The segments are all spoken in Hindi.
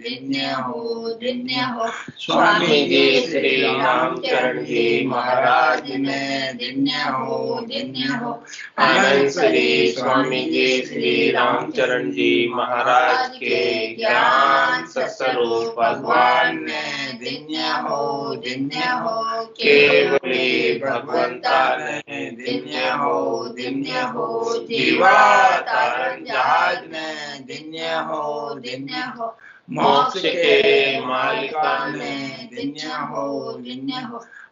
धन्य हो स्वामी जी श्री रामचरण जी महाराज ने धन्य हो अनंत श्री स्वामी जी श्री रामचरण जी महाराज के ज्ञान सत्स्वरूप भगवान ने धन्य हो केवली भगवंता ने धन्य हो जीवा तारण जहाज ने धन्य हो मोक्ष के मालिका ने धन्य हो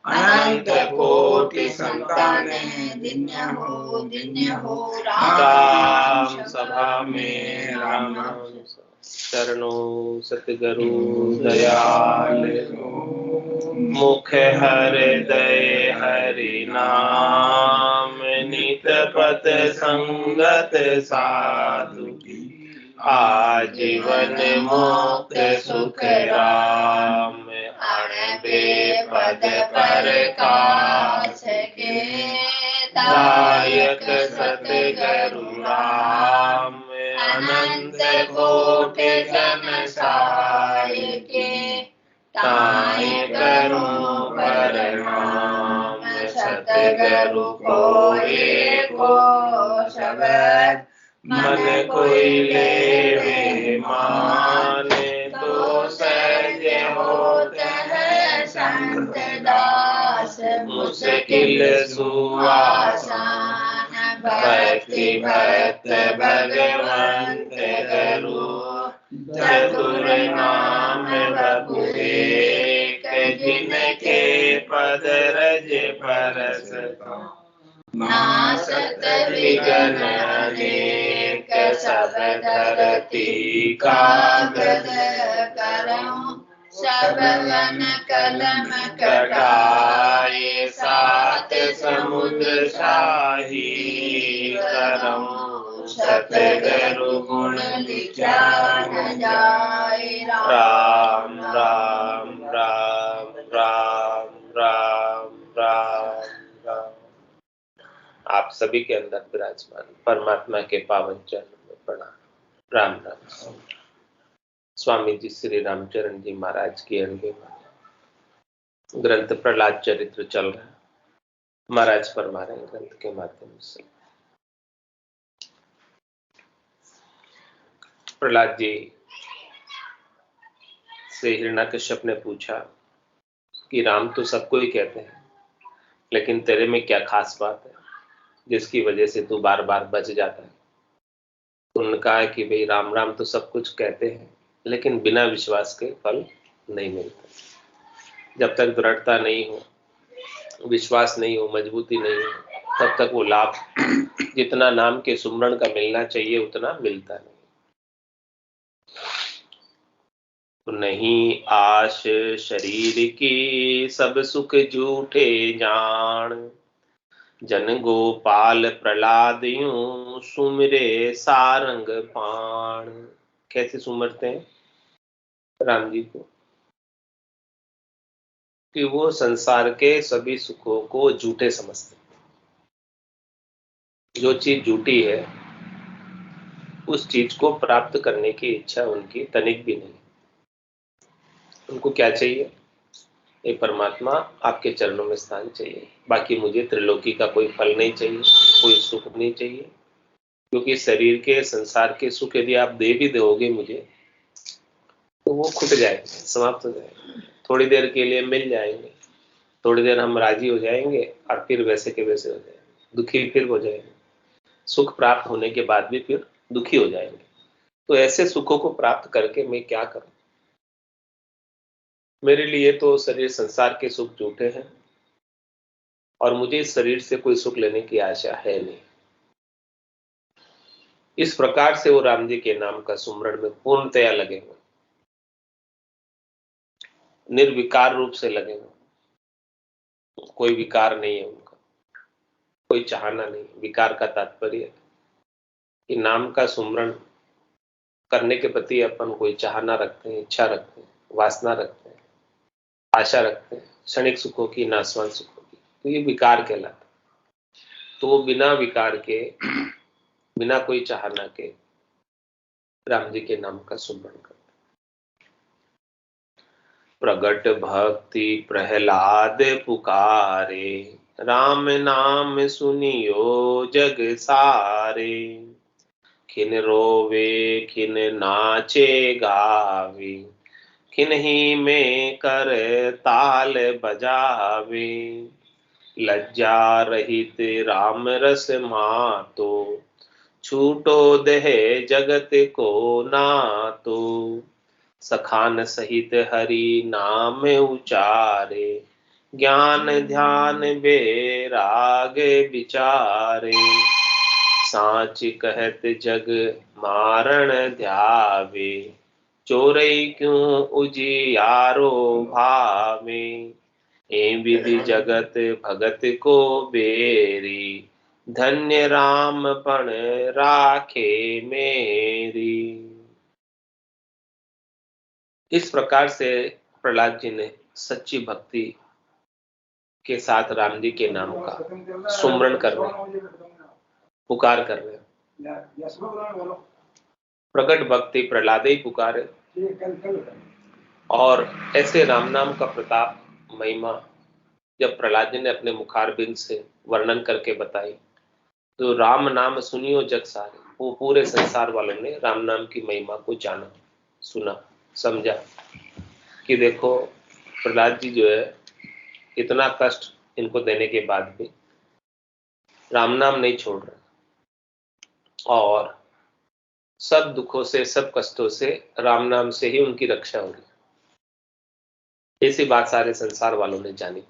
अनंत कोटि संतान धन्य हो राम सभा में राम चरणों सतगुरु दयाल मुख हृदय हरि नाम नित पथ संगत साधु आजीवन मुक्त सुख राम पद प्रकाश के दायक सतगुरु राम अनंत कोटि जन साय के ताय करूं प्रणाम सतगुरु को एको शब्द मन कोई ले माने तो सहज होत है संत दास मुश्किल सुआसान भक्ति भक्त भगवंत गुरु चतुर नाम बपु एक जिनके पद रज परस नासत विघ्न अनेक सब धरती कागद करऊं सब वन कलम कटाए सात समुद्र शाही करऊं सतगुरु गुण लिखा न जाए राम राम राम राम राम राम राम। आप सभी के अंदर विराजमान परमात्मा के पावन चरणों में प्रणाम। राम राम। स्वामी जी श्री रामचरण जी महाराज की अणगे ग्रंथ प्रहलाद चरित्र चल रहा है। महाराज फरमा रहे हैं ग्रंथ के माध्यम से। प्रहलाद जी से हिरण्याकश्यप ने पूछा कि राम तो सबको ही कहते हैं, लेकिन तेरे में क्या खास बात है जिसकी वजह से तू बार बार बच जाता है। उन्होंने कहा कि भाई राम राम तो सब कुछ कहते हैं, लेकिन बिना विश्वास के फल नहीं मिलता। जब तक दृढ़ता नहीं हो, विश्वास नहीं हो, मजबूती नहीं हो, तब तक वो लाभ जितना नाम के सुमरण का मिलना चाहिए उतना मिलता नहीं। तो नहीं आश शरीर की सब सुख झूठे जान, जन गोपाल प्रहलाद यूं सुमिरे सारंग पाण। कैसे सुमरते हैं राम जी को? कि वो संसार के सभी सुखों को झूठे समझते हैं। जो चीज झूठी है उस चीज को प्राप्त करने की इच्छा उनकी तनिक भी नहीं। उनको क्या चाहिए? ये परमात्मा आपके चरणों में स्थान चाहिए, बाकी मुझे त्रिलोकी का कोई फल नहीं चाहिए, कोई सुख नहीं चाहिए। क्योंकि शरीर के संसार के सुख यदि आप दे भी दोगे मुझे तो वो खुट जाएंगे, समाप्त हो जाएंगे। थोड़ी देर के लिए मिल जाएंगे, थोड़ी देर हम राजी हो जाएंगे और फिर वैसे के वैसे हो जाएंगे, दुखी फिर हो जाएंगे। सुख प्राप्त होने के बाद भी फिर दुखी हो जाएंगे। तो ऐसे सुखों को प्राप्त करके मैं क्या करूं? मेरे लिए तो शरीर संसार के सुख झूठे हैं और मुझे इस शरीर से कोई सुख लेने की आशा है नहीं। इस प्रकार से वो राम जी के नाम का सुमरण में पूर्णतया लगे हुए, निर्विकार रूप से लगे हुए। कोई विकार नहीं है उनका, कोई चाहना नहीं। विकार का तात्पर्य कि नाम का सुमरण करने के प्रति अपन कोई चाहना रखते हैं, इच्छा रखते हैं, वासना रखते हैं, आशा रखते हैं, क्षणिक सुखों की, नाशवान सुखों की, तो ये विकार कहलाता। तो वो बिना विकार के, बिना कोई चाहना के राम जी के नाम का सुमरण करते। प्रगट भक्ति प्रहलाद पुकारे, राम नाम सुनियो जग सारे। खिन रोवे खिन नाचे गावे, खिन्ही में कर ताल बजावे। लज्जा रहित राम रस मातो, छूटो देह जगत को नातो। सखान सहित हरि नाम उचारे, ज्ञान ध्यान बेराग विचारे। साच कहत जग मारण ध्यावे, चोरई क्यों उजियारो भावे। ए विधि जगत भगत को बेरी, धन्य राम पण राखे मेरी। इस प्रकार से प्रहलाद जी ने सच्ची भक्ति के साथ राम जी के नाम का सुमरण कर रहे, पुकार कर रहे। प्रगट भक्ति प्रहलाद ही पुकारे, और ऐसे राम नाम का प्रताप महिमा जब प्रहलाद जी ने अपने मुखारबिंद से वर्णन करके बताई, तो राम नाम सुनियो जग सारे, वो पूरे संसार वालों ने राम नाम की महिमा को जाना, सुना, समझा कि देखो प्रहलाद जी जो है इतना कष्ट इनको देने के बाद भी राम नाम नहीं छोड़ रहे, और सब दुखों से सब कष्टों से राम नाम से ही उनकी रक्षा होगी। ऐसी बात सारे संसार वालों ने जानी।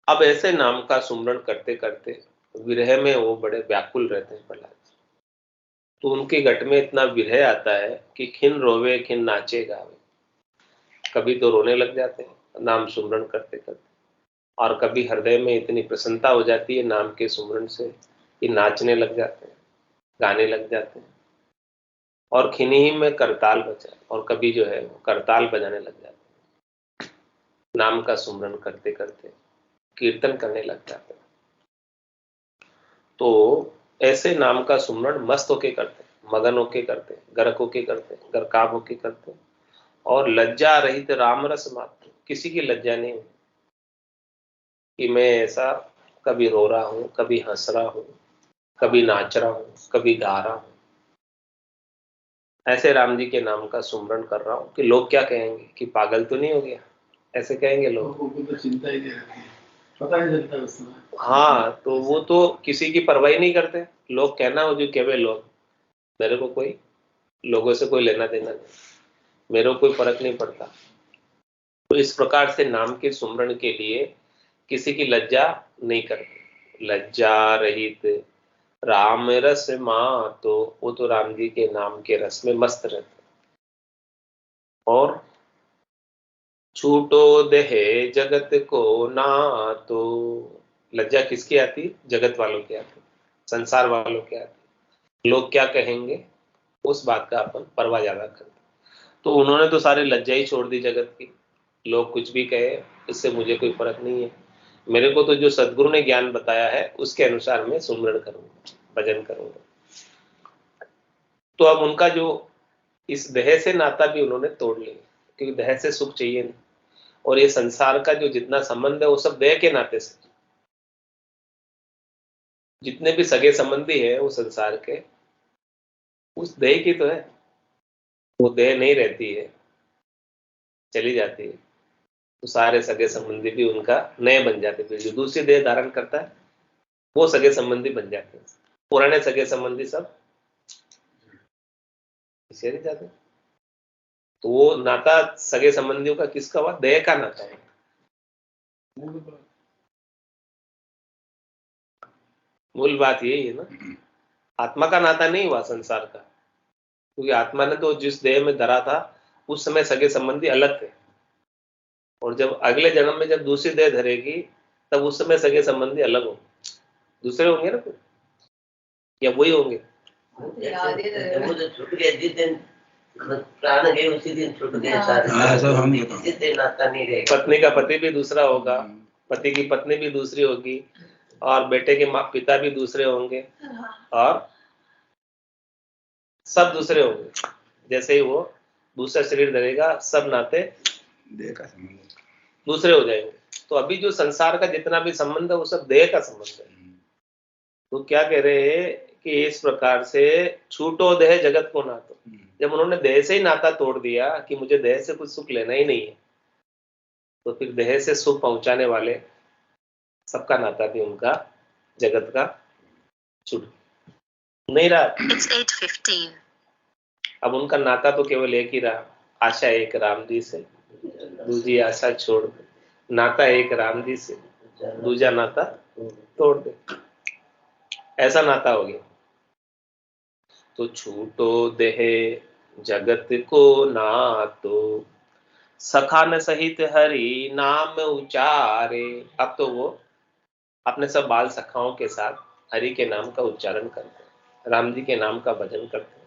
अब ऐसे नाम का सुमरण करते करते विरह में वो बड़े व्याकुल रहते हैं प्रहलाद, तो उनके घट में इतना विरह आता है कि खिन रोवे खिन नाचे गावे। कभी तो रोने लग जाते हैं नाम सुमरण करते करते, और कभी हृदय में इतनी प्रसन्नता हो जाती है नाम के सुमरण से कि नाचने लग जाते हैं, गाने लग जाते हैं, और खिन्ही में करताल बजा, और कभी जो है वो करताल बजाने लग जाते हैं। नाम का सुमरण करते करते कीर्तन करने लग जाते हैं। तो ऐसे नाम का सुमरण मस्त होके करते, मगन होके करते, गर्क होके करते, गरकाब होके करते, और लज्जा रहित राम रस मात्र, किसी की लज्जा नहीं कि मैं ऐसा कभी रो रहा हूं, कभी हंस रहा हूं, कभी नाच रहा हूं, कभी गा रहा हूं, ऐसे राम जी के नाम का सुमरण कर रहा हूं कि लोग क्या कहेंगे कि पागल तो नहीं हो गया, ऐसे कहेंगे लोग। तो चिंता ही नहीं रहती, पता नहीं चलता उस समय। हाँ, तो वो तो किसी की परवाही नहीं करते, लोग कहना हो जो कहे लोग, मेरे को कोई लोगों से कोई लेना देना नहीं, मेरे को कोई फर्क नहीं पड़ता। तो इस प्रकार से नाम के सुमरण के लिए किसी की लज्जा नहीं करते। लज्जा रहित राम रस माँ, तो वो तो राम जी के नाम के रस में मस्त रहते। और छूटो देहे जगत को ना, तो लज्जा किसकी आती? जगत वालों की आती, संसार वालों की आती। लोग क्या कहेंगे उस बात का अपन परवाह ज्यादा करते। तो उन्होंने तो सारे लज्जा ही छोड़ दी जगत की, लोग कुछ भी कहे इससे मुझे कोई फर्क नहीं है, मेरे को तो जो सदगुरु ने ज्ञान बताया है उसके अनुसार मैं सुमरण करूंगा, भजन करूंगा। तो अब उनका जो इस देह से नाता भी उन्होंने तोड़ लिया, क्योंकि देह से सुख चाहिए नहीं, और ये संसार का जो जितना संबंध है वो सब देह के नाते से, जितने भी सगे संबंधी है वो संसार के उस देह की तो है। वो देह नहीं रहती है, चली जाती है, तो सारे सगे संबंधी भी उनका नए बन जाते, फिर जो दूसरी देह धारण करता है वो सगे संबंधी बन जाते हैं। पुराने सगे संबंधी सब चले जाते हैं। तो वो नाता सगे संबंधियों का किसका हुआ? देह का नाता है। मूल बात यही है ना, आत्मा का नाता नहीं हुआ संसार का, क्योंकि आत्मा ने तो जिस देह में धरा था उस समय सगे संबंधी अलग थे, और जब अगले जन्म में जब दूसरी देह धरेगी तब उस समय सगे संबंधी अलग हो, दूसरे होंगे ना कुछ, या वही होंगे? छूट गया जिस दिन प्राण गए उसी दिन छूट गए सारे, नाता नहीं रहेगा। पत्नी का पति भी दूसरा होगा, पति की पत्नी भी दूसरी होगी, और बेटे के माँ पिता भी दूसरे होंगे, और सब दूसरे होंगे। जैसे ही वो दूसरा शरीर धरेगा, सब नाते देह का संबंध दूसरे हो जाएंगे। तो अभी जो संसार का जितना भी संबंध है वो सब देह का संबंध है। तो क्या कह रहे हैं कि इस प्रकार से छूटो देह जगत को नातो। जब उन्होंने देह से ही नाता तोड़ दिया कि मुझे देह से कुछ सुख लेना ही नहीं है, तो फिर देह से सुख पहुंचाने वाले सबका नाता भी उनका जगत का छूट नहीं रहा। It's 8:15. अब उनका नाता तो केवल एक ही रहा, आशा एक राम जी से, दूसरी आशा छोड़ दे। नाता एक राम जी से, दूसरा नाता तोड़ दे, ऐसा नाता हो गया। तो छूटो देह जगत को नातो, सखा न सहित हरि नाम उचारे। अब तो वो अपने सब बाल सखाओं के साथ हरि के नाम का उच्चारण करते हैं, राम जी के नाम का भजन करते हैं।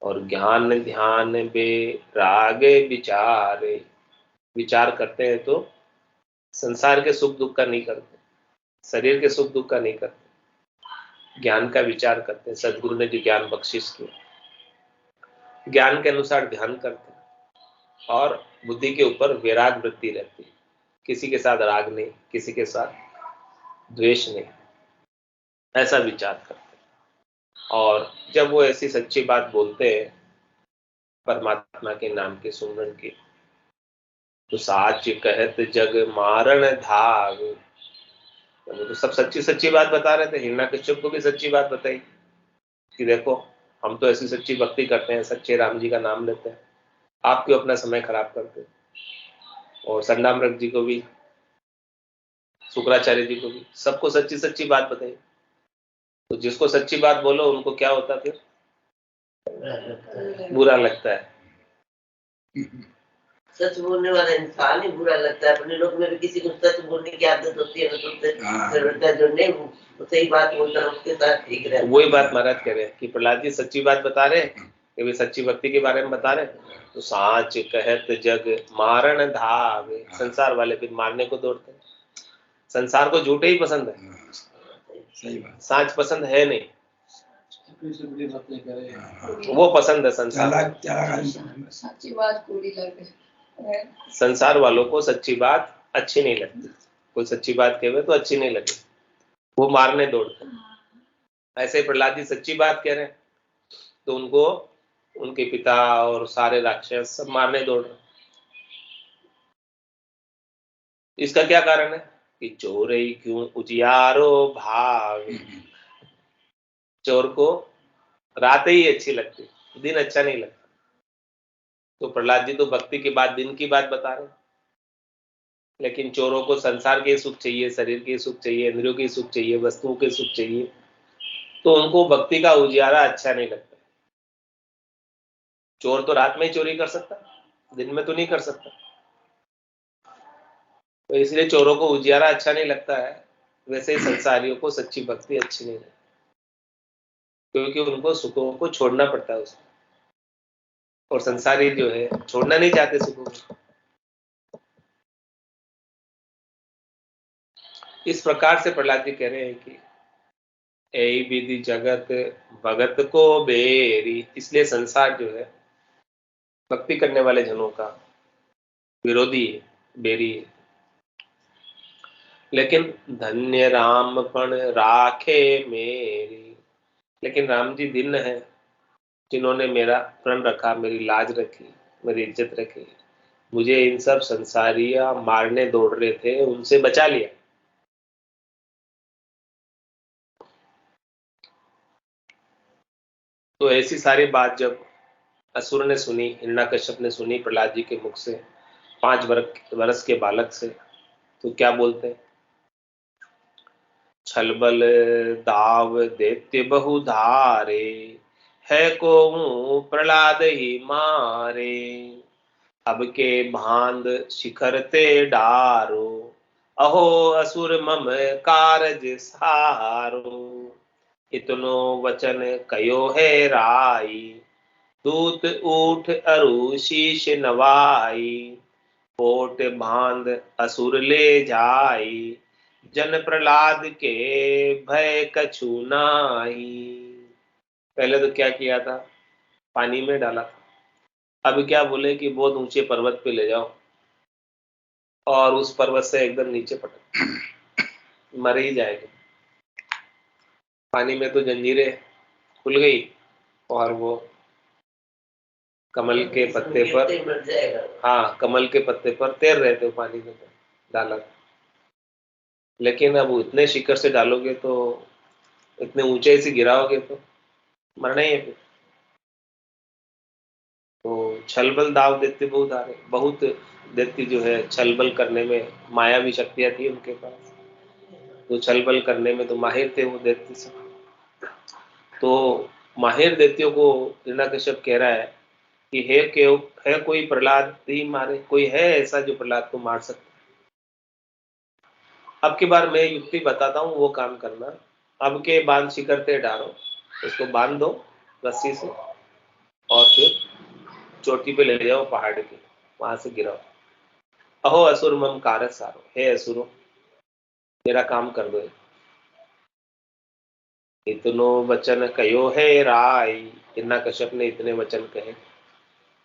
और ज्ञान ध्यान बे रागे विचारे, विचार करते हैं तो संसार के सुख दुख का नहीं करते, शरीर के सुख दुख का नहीं करते, ज्ञान का विचार करते हैं। सदगुरु ने जो ज्ञान बख्शिश किया, ज्ञान के अनुसार ध्यान करते हैं और बुद्धि के ऊपर वैराग वृत्ति रहती है। किसी के साथ राग नहीं, किसी के साथ द्वेष नहीं, ऐसा विचार करते हैं। और जब वो ऐसी सच्ची बात बोलते हैं परमात्मा के नाम के सुमरन की, तो साच कहत जग मारण धाग। वो तो सब सच्ची सच्ची बात बता रहे थे। हिरण्यकश्यप को भी सच्ची बात बताई कि देखो हम तो ऐसी सच्ची भक्ति करते हैं, सच्चे राम जी का नाम लेते हैं, आप क्यों अपना समय खराब करते हैं। और संडामृग जी को भी, शुक्राचार्य जी को भी, सबको सच्ची सच्ची बात बताई। तो जिसको सच्ची बात बोलो उनको क्या होता फिर? बुरा लगता है। सच बोलने वाला इंसान ही बुरा लगता है। अपने लोग में भी किसी को सच बोलने की आदत होती है, जो नहीं वो सही बात बोलता है उसके साथ ठीक रहता है। वही बात महाराज कह रहे हैं कि प्रहलाद जी सच्ची बात बता रहे हैं, कि वे सच्ची भक्ति के बारे में बता रहे हैं। तो साच कहत जग मारण धाग, संसार वाले फिर मारने को दौड़ते हैं। संसार को झूठे ही पसंद है, सही बात, साच पसंद है नहीं, वो पसंद है संसार। सच्ची बात पूरी लगे। संसार वालों को सच्ची बात अच्छी नहीं लगती, कोई सच्ची बात कहे तो अच्छी नहीं लगे, वो मारने दौड़ते हैं। ऐसे प्रहलाद जी सच्ची बात कह रहे हैं तो उनको उनके पिता और सारे राक्षस सब मारने दौड़ रहे। इसका क्या कारण है कि चोरई क्यों उजियारो भाग। चोर को रात ही अच्छी लगती, दिन अच्छा नहीं लगता। तो प्रहलाद जी तो भक्ति के बाद दिन की बात बता रहे हैं, लेकिन चोरों को संसार के सुख चाहिए, शरीर के सुख चाहिए, इंद्रियों के सुख चाहिए, वस्तुओं के सुख चाहिए, तो उनको भक्ति का उजियारा अच्छा नहीं लगता। चोर तो रात में ही चोरी कर सकता, दिन में तो नहीं कर सकता। तो इसलिए चोरों को उजियारा अच्छा नहीं लगता है। वैसे ही संसारियों को सच्ची भक्ति अच्छी नहीं लगती, क्योंकि उनको सुखों को छोड़ना पड़ता है उसको, और संसारी जो है छोड़ना नहीं चाहते सुखों को। इस प्रकार से प्रहलाद जी कह रहे हैं कि ऐ विधि जगत भगत को बेरी। इसलिए संसार जो है भक्ति करने वाले जनों का विरोधी है, बेरी है। लेकिन धन्य राम पण राखे मेरी, लेकिन राम जी धन्य है जिन्होंने मेरा प्रण रखा, मेरी लाज रखी, मेरी इज्जत रखी, मुझे इन सब संसारिया मारने दौड़ रहे थे उनसे बचा लिया। तो ऐसी सारी बात जब असुर ने सुनी, हिरण्यकश्यप ने सुनी प्रहलाद जी के मुख से, 5 वर्ष के बालक से, तो क्या बोलते हैं? छलबल दाव दैत्य बहु धारे, है को प्रहलाद ही मारे। अब के भांद शिखर ते डारो, अहो असुर मम कारज सारो। इतनो वचन कयो है राई, दूत ऊठ अरु शीश नवाई। कोट बांध असुर ले जाई, जन प्रहलाद के भय कछु नाही। पहले तो क्या किया था, पानी में डाला था, अब क्या बोले कि बहुत ऊंचे पर्वत पे ले जाओ और उस पर्वत से एकदम नीचे पटक, मर ही जाएगा। पानी में तो जंजीरें खुल गई और वो कमल के पत्ते पर, मर जाएगा। हाँ, कमल के पत्ते पर तैर रहे थे पानी में, तो डाला। लेकिन अब इतने शिखर से डालोगे तो, इतने ऊंचे से गिराओगे तो मरना ही है फिर। तो छलबल दाव देते बहुत आ रहे, बहुत देती जो है छलबल करने में, माया भी शक्तियां थी उनके पास, तो छलबल करने में तो माहिर थे वो दैत्य सब। तो माहिर दैत्यों को हिरण्यकश्यप कह रहा है कि है कोई प्रहलाद ही मारे, कोई है ऐसा जो प्रहलाद को मार सकता। अब की बार मैं युक्ति बताता हूँ, वो काम करना। अब के बांध शिखर पे डालो, उसको बांध दो रस्सी से और फिर चोटी पे ले जाओ पहाड़ के, वहां से गिराओ। अहो असुर मम कारक सारो, हे असुरो मेरा काम कर दो। इतनो वचन कयो है राय, हिरण्यकश्यप ने इतने वचन कहे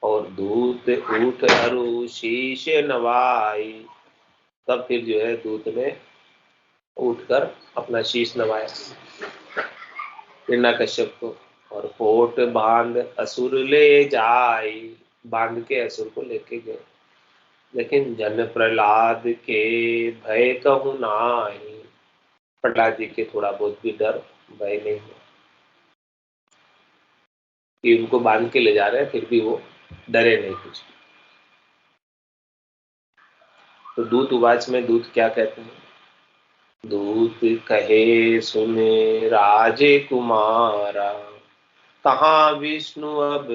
और दूत उठ अरु शीश नवाई। तब फिर जो है दूत ने उठकर अपना शीश नवाया हिरण्यकश्यप को, और फोट बांध असुर ले जाई, बांध के असुर को लेके गए। लेकिन जन प्रहलाद के भय कहूं नाई, प्रहलाद जी के थोड़ा बहुत भी डर भय नहीं है कि उनको बांध के ले जा रहे हैं, फिर भी वो डरे नहीं कुछ। तो दूत उवाच में दूत क्या कहते हैं? दूत कहे सुने राजे कुमारा, कहाँ विष्णु अब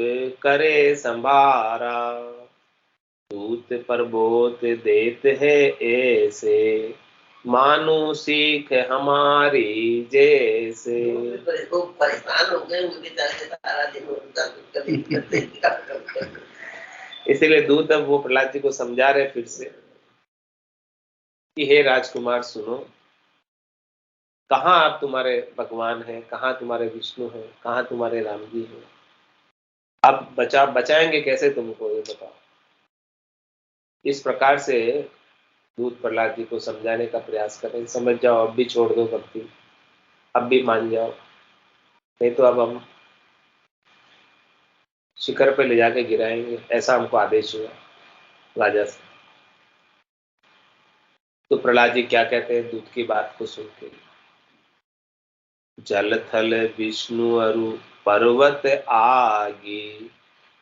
करे संभारा। दूत प्रबोध देत है ऐसे, मानो सीख हमारी जैसे। वो परेशान हो गए, उनके चलते सारा दिन उनका कभी करते। इसीलिए दूत अब वो प्रहलाद जी को समझा रहे फिर से कि हे राजकुमार सुनो, कहाँ आप तुम्हारे भगवान हैं, कहाँ तुम्हारे विष्णु हैं, कहाँ तुम्हारे राम जी हैं। आप बचाएंगे कैसे तुमको, ये बताओ। इस प्रकार से दूत प्रहलाद जी को समझाने का प्रयास करें, समझ जाओ, अब भी छोड़ दो भक्ति, अब भी मान जाओ, नहीं तो अब हम शिखर पे ले जाके गिराएंगे, ऐसा हमको आदेश हुआ राजा से। तो प्रहलाद जी क्या कहते हैं दूत की बात को सुन के? जल थल विष्णु अरु पर्वत आगी,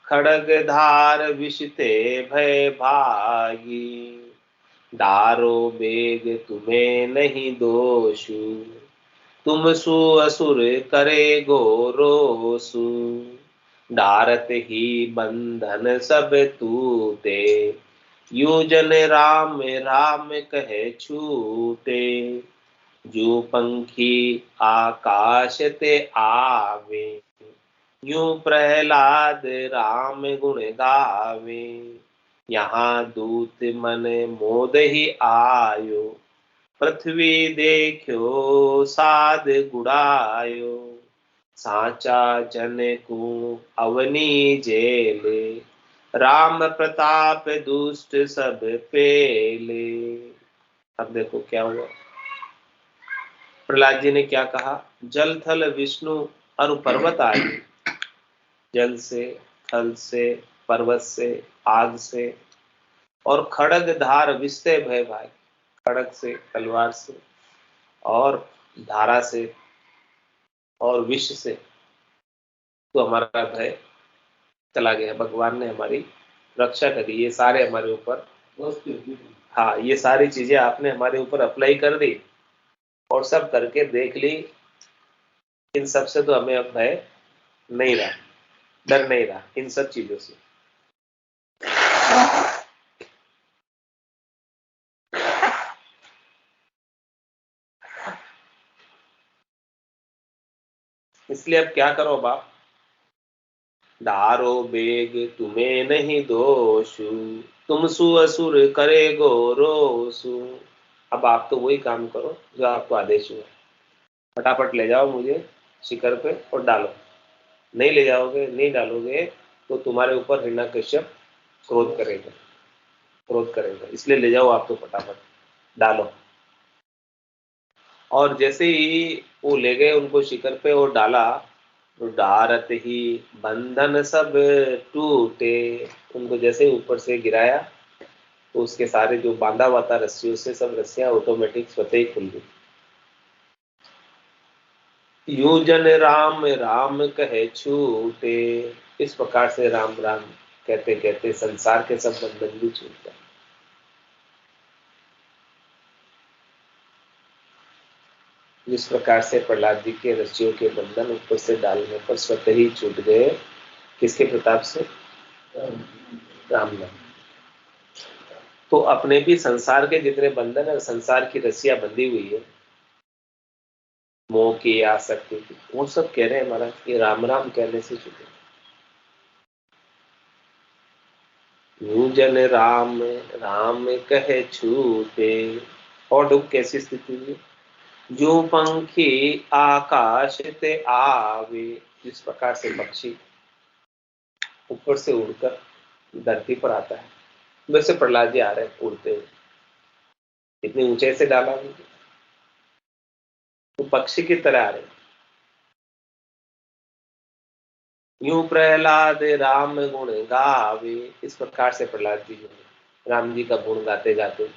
खड़ग धार विषते भय भागी। डारो बेग तुम्हें नहीं दोषु, तुम सु असुर करे गोरोसु। डारत ही बंधन सब तूते, यूं जन राम राम कहे छूटे। जो पंखी आकाश ते आवे, यूं प्रहलाद राम गुण गावे। यहाँ दूत मन मोद ही आयो, पृथ्वी देखो साध गुड़ायो। साचा जन को अवनी जेले, राम प्रताप दुष्ट सब पेले। अब देखो क्या हुआ, प्रहलाद जी ने क्या कहा? जल थल विष्णु और पर्वत आदि, जल से, थल से, पर्वत से, आग से, और खड़ग धार विषते भय भाई, खड़ग से, तलवार से, और धारा से, और विष से तो हमारा भय चला गया। भगवान ने हमारी रक्षा करी, ये सारे हमारे ऊपर, हाँ, ये सारी चीजें आपने हमारे ऊपर अप्लाई कर दी और सब करके देख ली। इन सब से तो हमें अब भय नहीं रहा, डर नहीं रहा इन सब चीजों से। इसलिए अब क्या करो बाप? डारो बेग तुम्हें नहीं दोषु, तुम सु असुर करे गोरोसु। अब आप तो वही काम करो जो आपको आदेश हुआ, फटाफट ले जाओ मुझे शिखर पे और डालो। नहीं ले जाओगे, नहीं डालोगे तो तुम्हारे ऊपर हिरण्यकश्यप क्रोध करेगा, इसलिए ले जाओ आप तो फटाफट डालो। और जैसे ही वो ले गए उनको शिखर पे और डाला, तो डारत ही बंधन सब टूटे। उनको जैसे ऊपर से गिराया तो उसके सारे जो बांधा हुआ था रस्सियों से, सब रस्सियां ऑटोमेटिक स्वतः ही खुल गई। यूं जन राम राम कहे छूटे। इस प्रकार से राम राम कहते कहते संसार के सब बंधन भी छूट गए। जिस प्रकार से प्रहलाद जी के रस्सियों के बंधन ऊपर से डालने पर स्वतः ही छूट गए, किसके प्रताप से? राम नाम। तो अपने भी संसार के जितने बंधन है, संसार की रस्सियां बंधी हुई है मोह की, आसक्ति की, वो सब कह रहे हैं महाराज कि राम राम कहने से छूटे। यूं जन राम राम कहे छूटे। और दुख कैसी स्थिति हुई? जो पंखी आकाश ते आवे। जिस प्रकार से पक्षी ऊपर से उड़कर धरती पर आता है, वैसे प्रहलाद जी आ रहे हैं उड़ते हुए। इतनी ऊंचाई से डाला तो पक्षी की तरह आ रहे हैं। यूं प्रहलाद राम गुण गावे। इस प्रकार से प्रहलाद जी राम जी का गुण गाते गाते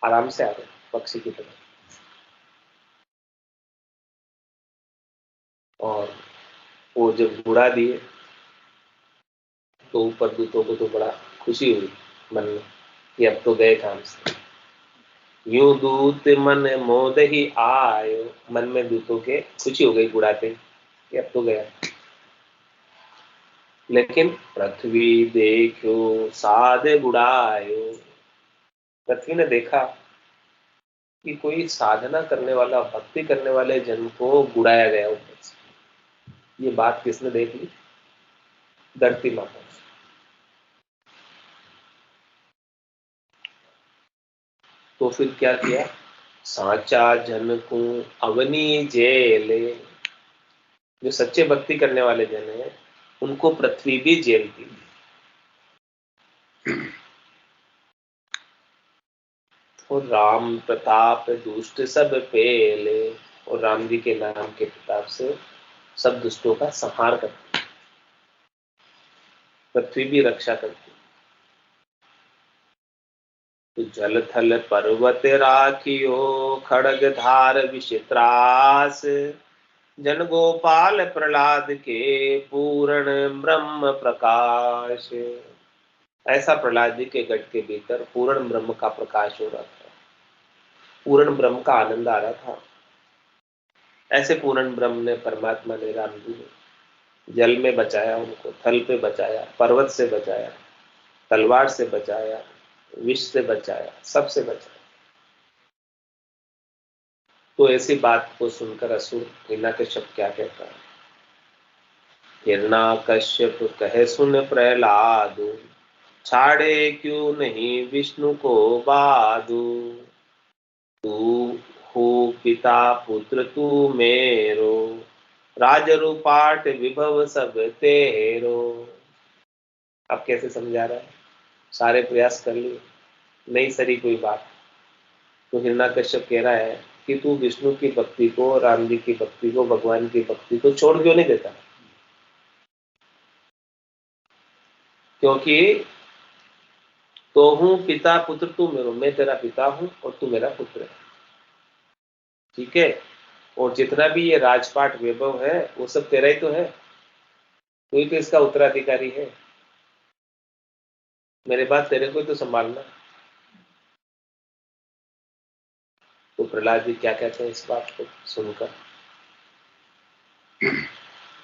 आराम से आ रहे पक्षी की तरह। और वो जब उड़ा दिए तो ऊपर दूतों को तो बड़ा खुशी हुई मन में कि अब तो गए काम से। यूं दूत मन मोद ही आयो। मन में दूतों के खुशी हो गई उड़ाते कि अब तो गया। लेकिन पृथ्वी देखो साध गुड़ायो। पृथ्वी ने देखा कि कोई साधना करने वाला, भक्ति करने वाले जन को गुड़ाया गया ऊपर से। ये बात किसने देख ली? धरती माता। तो फिर क्या किया? साचा जन को अवनी जेले। जो सच्चे भक्ति करने वाले जन हैं उनको पृथ्वी भी जेलती। और राम प्रताप दुष्ट सब पेले। और राम जी के नाम के प्रताप से सब दुष्टों का संहार करते, पृथ्वी भी रक्षा करती। तो जल थल पर्वत राखियो खड़ग धार विचित्रास। जन गोपाल प्रहलाद के पूर्ण ब्रह्म प्रकाश। ऐसा प्रहलाद जी के गढ़ के भीतर पूर्ण ब्रह्म का प्रकाश हो रहा था, पूर्ण ब्रह्म का आनंद आ रहा था। ऐसे पूर्ण ब्रह्म ने, परमात्मा ने, राम जी ने जल में बचाया उनको, थल पे बचाया, पर्वत से बचाया, तलवार से बचाया, विष से बचाया, सबसे बचाया। तो ऐसी बात को सुनकर असुर हिरण्यकश्यप क्या कहता है? हिरण्यकश्यप कहे सुन प्रहलाद, छाड़े क्यों नहीं विष्णु को बाधू। तू हो पिता पुत्र तू मेरो, राज रूपाट विभव सब तेरो। अब कैसे समझा रहा है? सारे प्रयास कर लिए, नहीं सरी कोई बात। तो हिरण्यकश्यप कह रहा है कि तू विष्णु की भक्ति को, राम जी की भक्ति को, भगवान की भक्ति को छोड़ क्यों नहीं देता? क्योंकि तो हूं पिता पुत्र तू मेरो, मैं तेरा पिता हूं और तू मेरा पुत्र है, ठीक है। और जितना भी ये राजपाट वैभव है वो सब तेरा ही तो है, तू ही तो इसका उत्तराधिकारी है। मेरे बाद तेरे को तो संभालना। तो प्रहलाद जी क्या कहते हैं इस बात को सुनकर?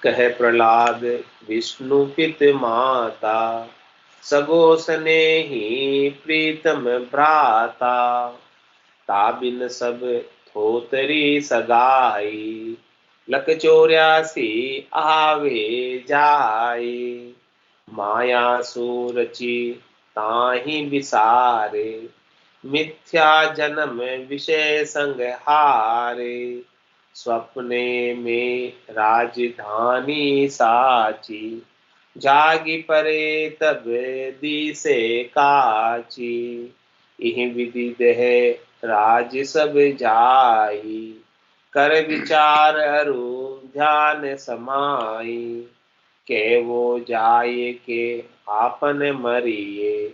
कहे प्रहलाद विष्णु पित माता, सगो स्नेही प्रीतम भ्राता। ताबिन सब थोतरी सगाई, लक 84 आवे जाए। माया सूरची ताही विसारे, मिथ्या जन्म विषय संग हारे। स्वप्ने में राजधानी साची, जागी परे तब दिसे काची, इहि विधि देह राज सब जाई, कर विचार अरु ध्यान समाई, के वो जाए के आपन मरिए,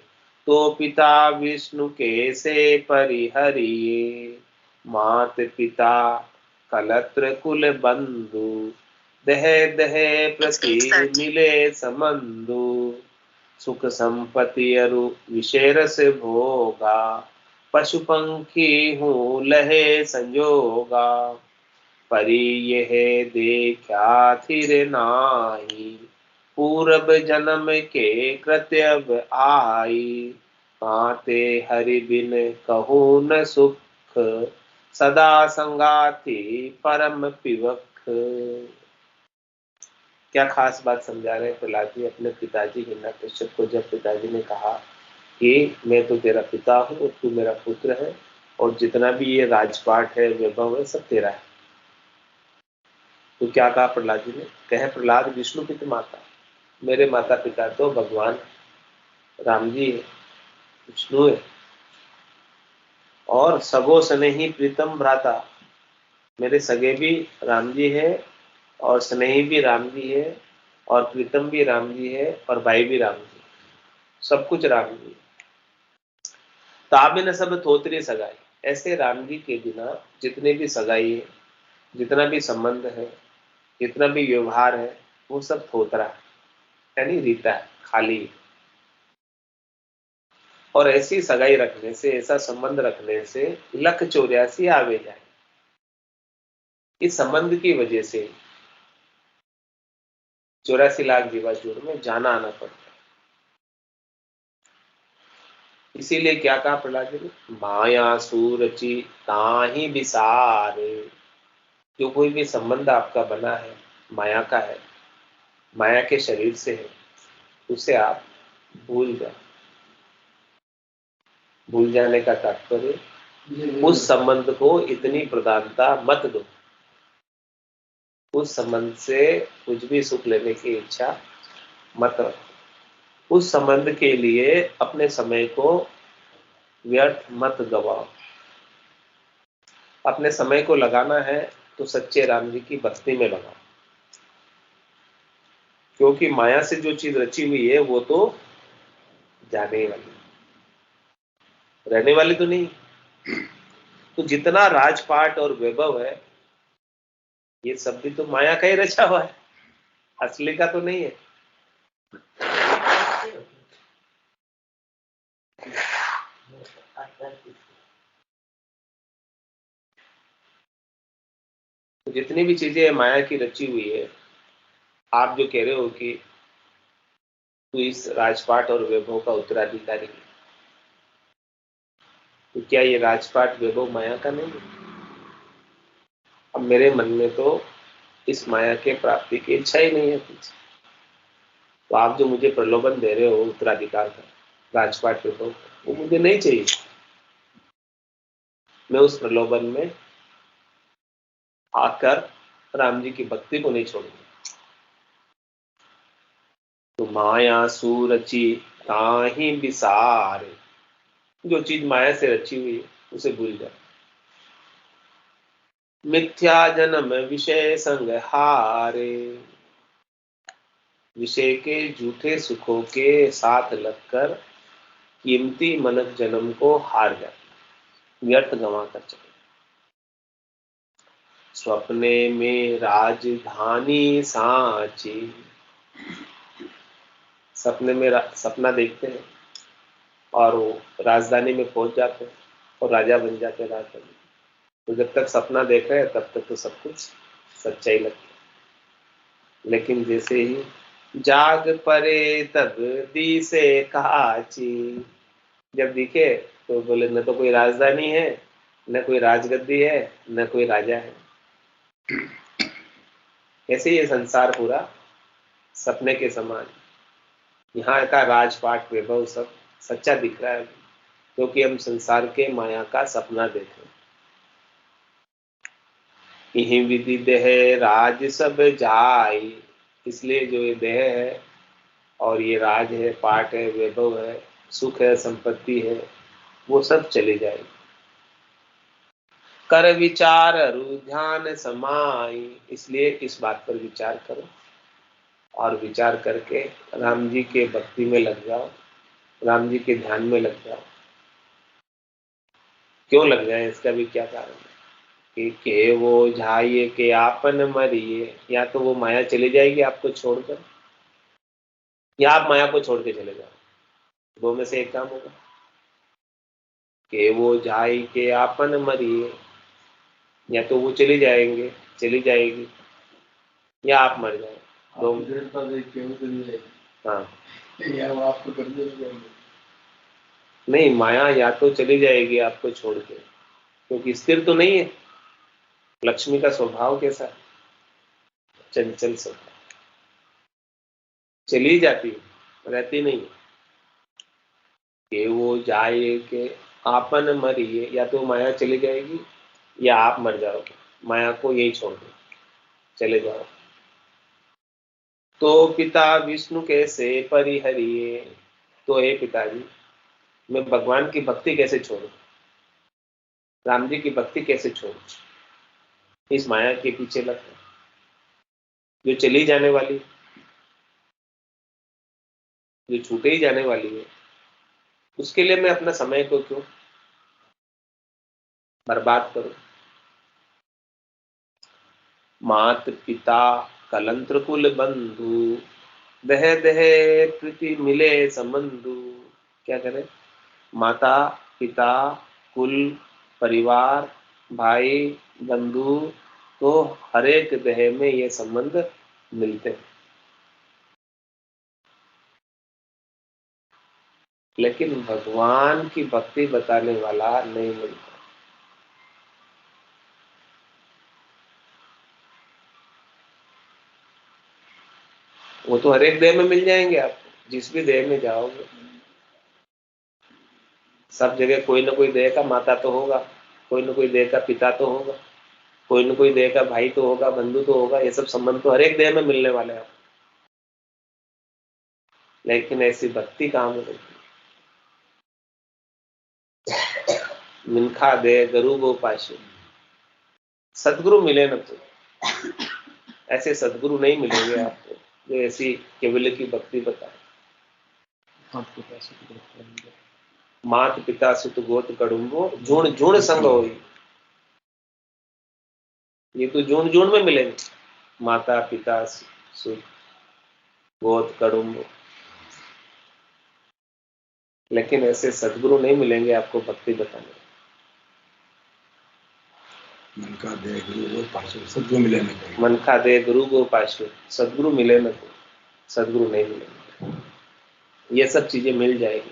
तो पिता विष्णु के से परिहरिए, मात पिता कलत्र कुल बंधु, दह दह प्रति मिले संबंधु, सुख संपत्ति अरु विशेरस भोगा, पशु पंखी हूँ लहे संजोगा, परी यह देखा थिर नाही, पूरब जन्म के कृत्यब आई, कांते हरि बिन कहू न सुख, सदा संगाति परम पिवख। क्या खास बात समझा रहे प्रहलाद जी अपने पिताजी हिरण्यकश्यप को, जब पिताजी ने कहा कि मैं तो तेरा पिता हूँ और तू मेरा पुत्र है, और जितना भी ये राजपाट है वैभव है सब तेरा है, तो क्या कहा प्रहलाद जी ने? कहे प्रहलाद विष्णु पिता माता, मेरे माता पिता तो भगवान राम जी है, विष्णु है, और सगो स्नेही प्रीतम भ्राता, मेरे सगे भी राम जी है, और स्नेही भी राम जी है, और प्रीतम भी राम जी है, और भाई भी राम जी, सब कुछ राम जी। ताबिन सब थोतरी सगाई, ऐसे राम जी के बिना जितने भी सगाई है, जितना भी संबंध है, जितना भी व्यवहार है, वो सब थोतरा है, यानी रीता है, खाली है। और ऐसी सगाई रखने से, ऐसा संबंध रखने से 1,84 आवे जाए, इस संबंध की वजह से 84 लाख जीवाजूर में जाना आना पड़ता है। इसीलिए क्या कहा प्रहलाद जी ने? माया सूरची ताही विसारे, जो कोई भी संबंध आपका बना है माया का है, माया के शरीर से है, उसे आप भूल जाओ। भूल जाने का तात्पर्य उस संबंध को इतनी प्रधानता मत दो, उस संबंध से कुछ भी सुख लेने की इच्छा मत रखो, उस संबंध के लिए अपने समय को व्यर्थ मत गवाओ। अपने समय को लगाना है तो सच्चे राम जी की भक्ति में लगाओ, क्योंकि माया से जो चीज रची हुई है वो तो जाने वाली, रहने वाली तो नहीं। तो जितना राजपाट और वैभव है, ये सब भी तो माया का ही रचा हुआ है, असली का तो नहीं है। तो जितनी भी चीजें माया की रची हुई है, आप जो कह रहे हो कि तू इस राजपाट और वैभव का उत्तराधिकारी है, तो क्या ये राजपाट वैभव माया का नहीं है? अब मेरे मन में तो इस माया के प्राप्ति की इच्छा ही नहीं है कुछ, तो आप जो मुझे प्रलोभन दे रहे हो उत्तराधिकार का, राजपाट वैभव, वो मुझे नहीं चाहिए। मैं उस प्रलोभन में आकर राम जी की भक्ति को नहीं छोड़ूंगा। तो माया सूरची ताही विसारे, जो चीज माया से रची हुई है उसे भूल जाए। मिथ्या जन्म विषय संग हारे, विषय के झूठे सुखों के साथ लगकर कीमती मानव जन्म को हार जाए, व्यर्थ गंवा कर चले। स्वप्ने में राजधानी सांची, सपने में सपना देखते हैं और वो राजधानी में पहुंच जाते हैं और राजा बन जाते हैं राजधानी। तो जब तक सपना देख रहे हैं तब तक तो सब कुछ सच्चाई लगती है, लेकिन जैसे ही जाग परे तब दिसे काची, जब दिखे तो बोले न तो कोई राजधानी है, न कोई राजगद्दी है, न कोई राजा है। ऐसे ये संसार पूरा सपने के समान, यहाँ का राजपाट वैभव सब सच्चा दिख रहा है, क्योंकि हम संसार के माया का सपना देखें। यही विधि देह राज सब जाई, इसलिए जो ये देह है और ये राज है, पाठ है, वैभव है, सुख है, संपत्ति है, वो सब चली जाएगी। कर विचार अरु ध्यान समाई, इसलिए इस बात पर विचार करो और विचार करके राम जी के भक्ति में लग जाओ, राम जी के ध्यान में लग जाओ। क्यों लग जाए, इसका भी क्या कारण है कि के वो झाइए के आपन मरिए, या तो वो माया चली जाएगी आपको छोड़कर, या आप माया को छोड़ के चले जाओ, दो में से एक काम होगा। के वो झाई के आपन मरिए, या तो वो चली जाएंगे, चली जाएगी, या आप मर जाए, दो में। दृढ़ता देख के वो चली जाएगी। हाँ, या वो आपको कर देंगे। नहीं, माया या तो चली जाएगी आपको छोड़ के, क्योंकि स्थिर तो नहीं है। लक्ष्मी का स्वभाव कैसा है? चंचल स्वभाव, चली जाती है, रहती नहीं है। कि वो जाए के आपन मरिए, या तो माया चली जाएगी या आप मर जाओगे, माया को यही छोड़ दो, चले जाओ। तो पिता विष्णु कैसे परिहरिए, तो हे पिताजी, मैं भगवान की भक्ति कैसे छोड़ूं, राम जी की भक्ति कैसे छोड़ूं, इस माया के पीछे लगकर जो चली जाने वाली, जो छूटे ही जाने वाली है, उसके लिए मैं अपना समय को क्यों बर्बाद करूं। मात पिता कलंत्र कुल बंधु, दह दह प्रीति मिले संबंधु। क्या करें? माता पिता कुल परिवार भाई बंधु, तो हर एक देह में ये संबंध मिलते हैं, लेकिन भगवान की भक्ति बताने वाला नहीं मिलता। वो तो हर एक देह में मिल जाएंगे आपको, जिस भी देह में जाओगे सब जगह कोई ना कोई देह का माता तो होगा, कोई ना कोई देह का पिता तो होगा, कोई ना कोई देह का भाई तो होगा, बंधु तो होगा। ये सब संबंध तो हर एक देह में मिलने वाले हैं, लेकिन ऐसी भक्ति कहाँ मिलेगी? मिनखा दे गुरु गोपाशु, सदगुरु मिले न तो, ऐसे सदगुरु नहीं मिलेंगे आपको जो ऐसी केवल की भक्ति बताए। मात पिता सुत गोत कड़ुम्बो, जुण जुण संग होई, ये तो जुण जुण में मिलेंगे, माता पिता सुत गोत कड़ुम्बो, लेकिन ऐसे सदगुरु नहीं मिलेंगे आपको भक्ति बताने। मन का दे गुरु वो पाशु, सदगुरु मिले न कोई। मन का दे गुरु गो पाशु, सदगुरु मिले न कोई, सदगुरु नहीं मिलेंगे। ये सब चीजें मिल जाएगी,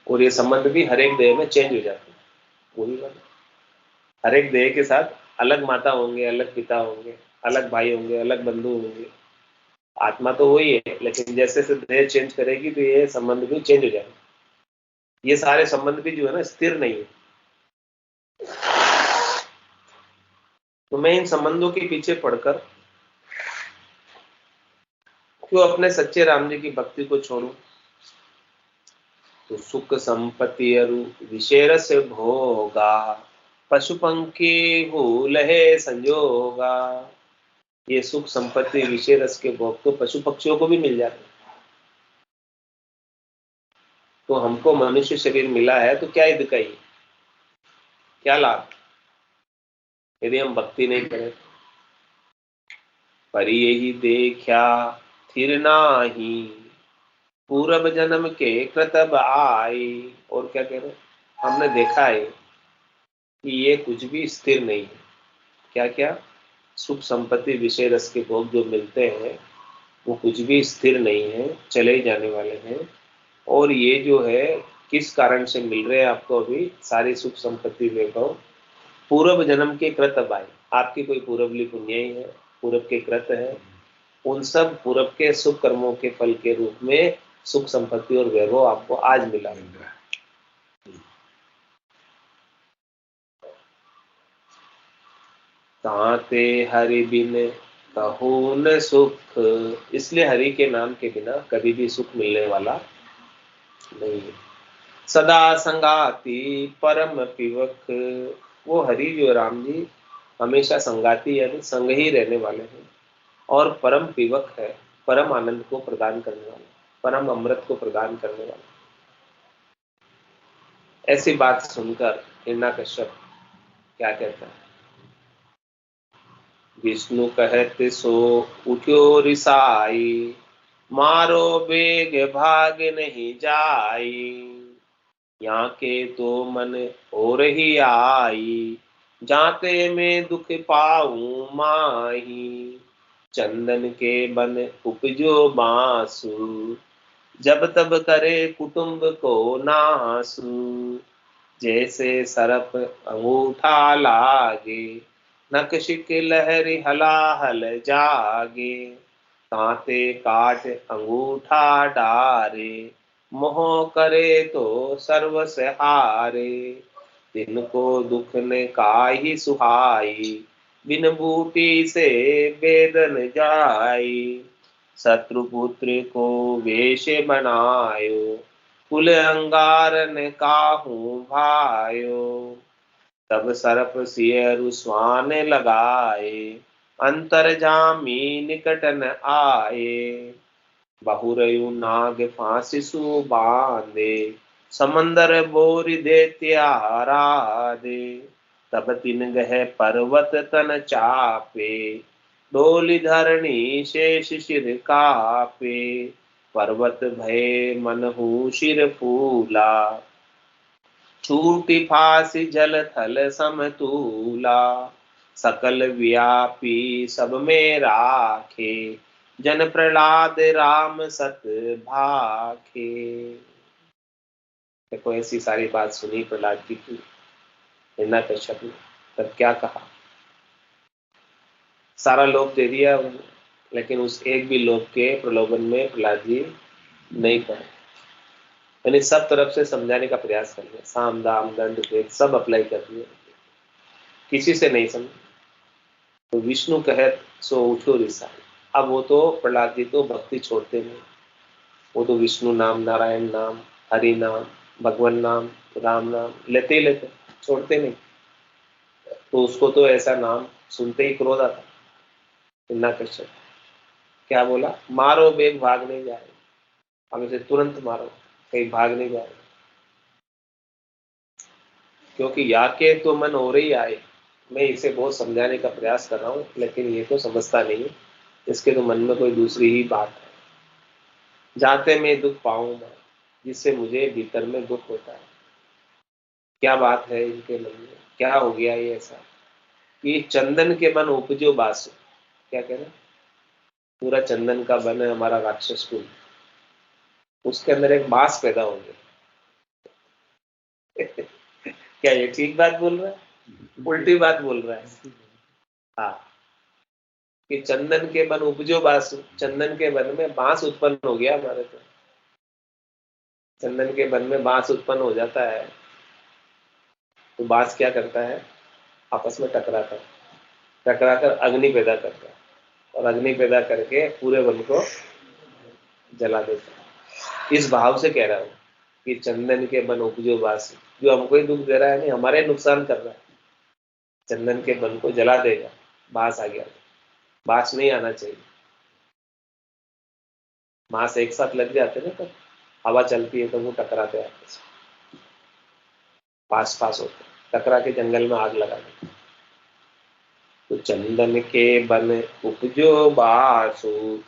और ये संबंध भी हर एक देह में चेंज हो जाते हैं। वही बात, हर एक देह के साथ अलग माता होंगे, अलग पिता होंगे, अलग भाई होंगे, अलग बंधु होंगे। आत्मा तो वही है, लेकिन जैसे जैसे देह चेंज करेगी तो ये संबंध भी चेंज हो जाएगा। ये सारे संबंध भी जो है ना, स्थिर नहीं है। तो मैं इन संबंधों के पीछे पड़कर क्यों अपने सच्चे राम जी की भक्ति को छोड़ूं? तो सुख संपत्ति अरु विशेर से भोगा, पशु पंखी भूलहे संजोगा। ये सुख संपत्ति विषय रस के भोग तो पशु पक्षियों को भी मिल जाते हैं। तो हमको मनुष्य शरीर मिला है तो क्या दिखाई, क्या लाभ यदि हम भक्ति नहीं करें? पर यही देखा थिर नाही, पूर्व जन्म के कृतब आई। और क्या कह रहे, हमने देखा है कि ये कुछ भी स्थिर नहीं है। क्या क्या? सुख संपत्ति विषय रस के भोग जो मिलते हैं वो कुछ भी स्थिर नहीं है, चले ही जाने वाले हैं। और ये जो है किस कारण से मिल रहे हैं आपको? अभी सारी सुख संपत्ति वैभव पूर्व जन्म के कृत आए, आपकी कोई पूर्वली पुण्य ही है, पूर्व के कृत है, उन सब पूर्व के शुभ कर्मों के फल के रूप में सुख संपत्ति और वैभव आपको आज मिला। ताते हरि बिन कहूँ न सुख, इसलिए हरि के नाम के बिना कभी भी सुख मिलने वाला नहीं है। सदा संगाती परम पिवक, वो हरि जो राम जी हमेशा संगाती यानी संग ही रहने वाले हैं, और परम पिवक है, परम आनंद को प्रदान करने वाला, परम अमृत को प्रदान करने वाला। ऐसी बात सुनकर हिरण्यकश्यप क्या कहता है? विष्णु कहते सो उठ्यो रिसाई, मारो बेग भाग नहीं जाई, यहाँ के तो मन हो रही आई, जाते में दुख पाऊं माही, चंदन के बन उपजो बांसु, जब तब करे कुटुंब को नासु, जैसे सरप अंगूठा लागे, नक्शिक लहरी हलाहल जागे, कांटे काट अंगूठा डारे, मोह करे तो सर्वस हारे, दिन को दुख ने काहि सुहाई, बिन बूटी से वेदन जाई, शत्रुपुत्र को वेश बनायो, कुल अंगारन काहू भायो, तब सर्प सियरु स्वान लगाए, अंतरजामी निकट न आए, बहुरयु नाग फांसी सु बांधे, समंदर बोरि दे त्यारा दे, तब तिन गह पर्वत तन चापे, डोली धरणी शेष शिर कापे, पर्वत भय मनहु शिर फूला, छूटी फांसी जल थल समतूला, सकल व्यापी सब में राखे, जन प्रहलाद राम सत भाखे। देखो ऐसी सारी बात सुनी प्रहलाद जी की हिरण्यकश्यप ने, तब क्या कहा? सारा लोभ दे दिया उन्होंने, लेकिन उस एक भी लोभ के प्रलोभन में प्रहलाद जी नहीं पड़े, यानी सब तरफ से समझाने का प्रयास कर लिया, साम दाम दंड भेद सब अप्लाई कर दिए, किसी से नहीं समझ। तो विष्णु कहत सो उठो रिसाई, अब वो तो प्रहलाद जी तो भक्ति छोड़ते नहीं, वो तो विष्णु नाम, नारायण नाम, हरि नाम, भगवान नाम, राम नाम लेते ही लेते, छोड़ते नहीं। तो उसको तो ऐसा नाम सुनते ही क्रोध आता। हिरण्यकश्यप क्या बोला? मारो बेग भाग नहीं जाए, अब इसे तुरंत मारो, कहीं भाग नहीं जाए, क्योंकि याके तो मन हो रही आए, मैं इसे बहुत समझाने का प्रयास कर रहा हूँ, लेकिन ये तो समझता नहीं है, इसके तो मन में कोई दूसरी ही बात है। जाते मैं दुख पाऊंगा, जिससे मुझे भीतर में दुख होता है। क्या बात है इनके मन में, क्या हो गया ये ऐसा कि चंदन के बन उपजो बासु, क्या कहना? पूरा चंदन का बन है हमारा राक्षस कुल, उसके अंदर एक बांस पैदा होंगे। क्या ये ठीक बात बोल रहा है? उल्टी बात बोल रहा है। हाँ, कि चंदन के बन उपजो बांस, चंदन के बन में बांस उत्पन्न हो गया हमारे को, चंदन के बन में बांस उत्पन्न हो जाता है, तो बांस क्या करता है? आपस में टकराकर अग्नि पैदा करता है, और अग्नि पैदा करके पूरे वन को जला देता है। इस भाव से कह रहा हूं कि चंदन के बन उपजो बांस, जो हमको ही दुख दे रहा है, नहीं हमारे नुकसान कर रहा है, चंदन के बन को जला देगा, बांस आ गया, बांस नहीं आना चाहिए। बांस एक साथ लग जाते ना, तब हवा चलती है तो वो टकराते हैं आपस में, पास होते, टकरा के जंगल में आग लगा देते। तो चंदन के बन उपजो बासु,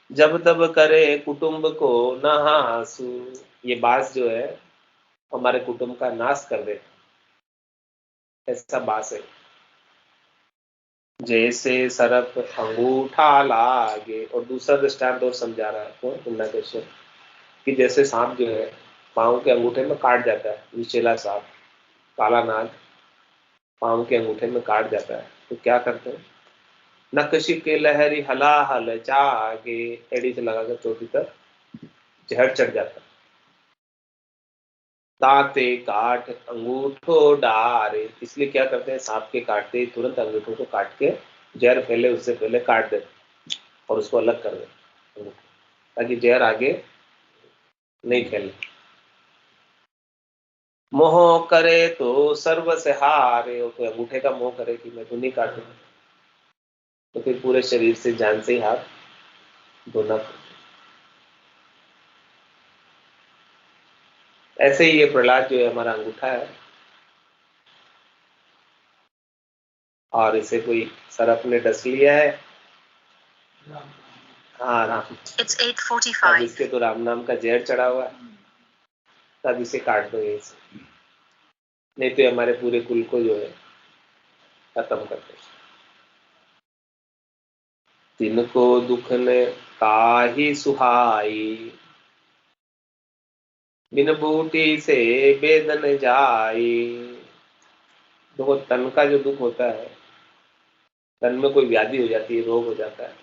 जब तब करे कुटुंब को नहासु, ये बांस जो है हमारे कुटुंब का नाश कर देता, ऐसा बांस है। जैसे सरप अंगूठा लागे, और दूसरा दृष्टांत और समझा रहा है आपको हिरण्यकश्यप, कि जैसे सांप जो है पांव के अंगूठे में काट जाता है, विषैला सांप, काला नाग पांव के अंगूठे में काट जाता है, तो क्या करते हैं? नक्शिक के लहरी हलाहल जागे, एड़ी से लगाकर चोटी तक जहर चढ़ जाता है। दांते काट अंगूठो डारे, इसलिए क्या करते हैं? सांप के काटते ही तुरंत अंगूठों को काट के जहर फैले उससे पहले काट दे और उसको अलग कर दे ताकि जहर आगे नहीं फैले। मोह करे तो सर्व से हारे, हो तो अंगूठे का मोह करे कि मैं तो नहीं काटूं, तो फिर पूरे शरीर से जान से ही हाथ धोना पड़ता। ऐसे ही ये प्रहलाद जो है हमारा अंगूठा है, और इसे कोई सरप ने डस लिया है। हाँ राम, अब इसके तो राम नाम का जहर चढ़ा हुआ है, तब इसे काट दो यहीं से, नहीं तो हमारे पूरे कुल को जो है खत्म कर दे। तिनको दुख ने काहि सुहाई, बिन बूटी से बेदन जाई। देखो तन का जो दुख होता है, तन में कोई व्याधि हो जाती है, रोग हो जाता है,